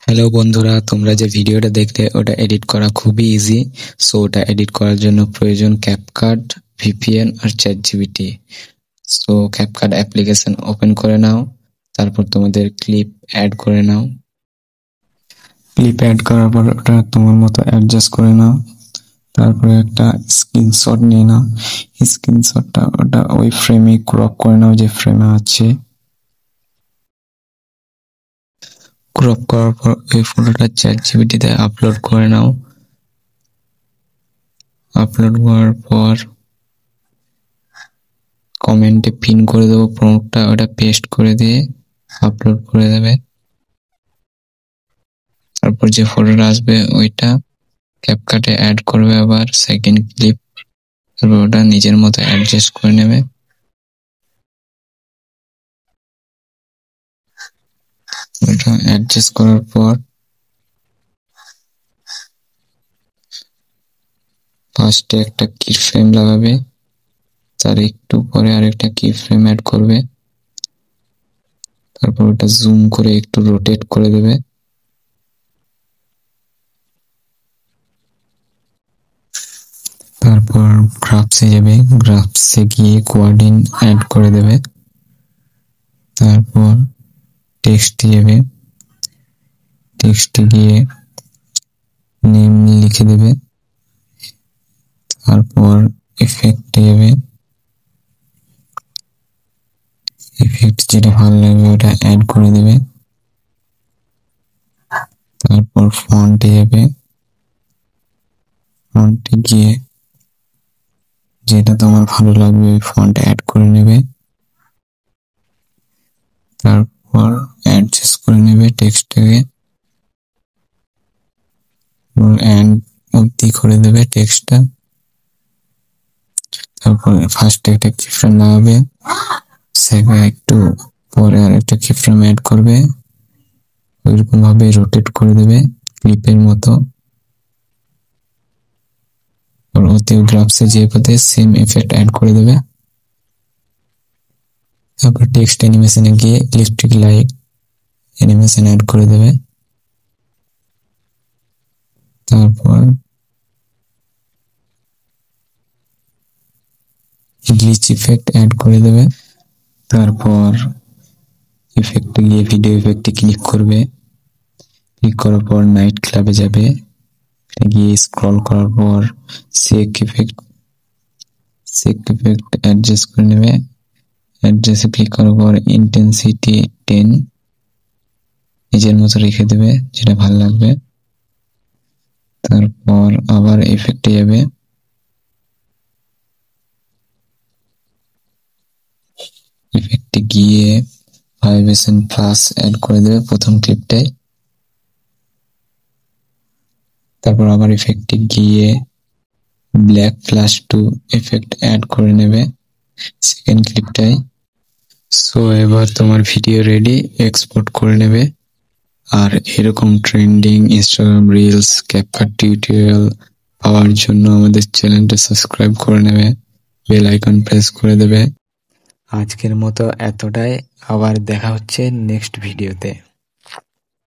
Hello বন্ধুরা, তোমরা যে ভিডিওটা দেখলে ওটা এডিট করা খুবই ইজি। সো ওটা এডিট করার জন্য প্রয়োজন ক্যাপকাট, ভিপিএন আর ChatGPT. So CapCut application open করে নাও, তারপর তোমাদের ক্লিপ অ্যাড করে নাও। ক্লিপ অ্যাড করার পর ওটা তোমার মতো অ্যাডজাস্ট করে নাও। তারপরে একটা স্ক্রিনশট নিয়ে নাও। স্ক্রিনশটটা ওটা ওই ফ্রেমে ক্রপ করে নাও যে ফ্রেমে আছে। ক্রপ করার পর এই ফটোটা চ্যাটজিপিটিতে আপলোড করে নাও। আপলোড করার পর কমেন্টে পিন করে দেবো প্রম্পটটা, ওটা পেস্ট করে দিয়ে আপলোড করে দেবে। তারপর যে ফটোটা আসবে ওইটা ক্যাপকাটে অ্যাড করবে, আবার সেকেন্ড ক্লিপ। তারপর ওটা নিজের মতো অ্যাডজাস্ট করে নেবে। ওটা অ্যাডজাস্ট করার পর ফার্স্টে একটা কি ফ্রেম লাগাবে, তার একটু পরে আরেকটা কি ফ্রেম অ্যাড করবে। তারপর ওটা জুম করে একটু রোটেট করে দেবে। তারপর গ্রাফসে যাবে, গ্রাফসে গিয়ে কোয়ার্ডিন অ্যাড করে দেবে। তারপর টেক্সটে যাবে, টেক্সটে গিয়ে নেম লিখে দেবে। তারপর ইফেক্টে যাবে, ইফেক্ট যেটা ভালো লাগবে ওটা অ্যাড করে দেবে। তারপর ফন্টে যাবে, ফন্টে গিয়ে যেটা তোমার ভালো লাগবে ওই ফন্ট অ্যাড করে নেবে। তারপর অ্যাডজাস্ট করে নেবে টেক্সটটাকে, এন্ড অবধি করে দেবে টেক্সটটা। তারপর ফার্স্টে একটা কিফ্রেম লাগাবে, সেখানে একটু পরে আর একটা কিফ্রেম অ্যাড করবে, ওইরকম ভাবে রোটেট করে দেবে ক্লিপের মতো। ওতে গ্রাফসে যে পথে সেম এফেক্ট অ্যাড করে দেবে। তারপর টেক্সট অ্যানিমেশনে গিয়ে ইলেকট্রিক লাইট অ্যানিমেশন অ্যাড করে দেবে। তারপর গ্লিচ ইফেক্ট অ্যাড করে দেবে। তারপর ইফেক্টে গিয়ে ভিডিও ইফেক্টে ক্লিক করবে, ক্লিক করার পর নাইট ক্লাবে যাবে, গিয়ে স্ক্রল করার পর শেক ইফেক্ট অ্যাডজাস্ট করে নেবে। অ্যাডজাস্টে ক্লিক করার পর ইন্টেন্সিটি 10 নিজের মতো রেখে দেবে, যেটা ভালো লাগবে। তারপর আবার ইফেক্টে যাবে, ইফেক্টে গিয়ে ভাইব্রেশন প্লাস অ্যাড করে দেবে প্রথম ক্লিপটায়। তারপর আবার ইফেক্টে গিয়ে ব্ল্যাক প্লাস 2 ইফেক্ট অ্যাড করে নেবে সেকেন্ড ক্লিপটায়। সো এবার তোমার ভিডিও রেডি, এক্সপোর্ট করে নেবে। আর এরকম trending Instagram reels, CapCut tutorial পাওয়ার জন্য আমাদের চ্যানেলটা সাবস্ক্রাইব করে নেবে, বেল আইকন প্রেস করে দেবে। আজকের মতো এতটাই, আবার দেখা হচ্ছে নেক্সট ভিডিওতে।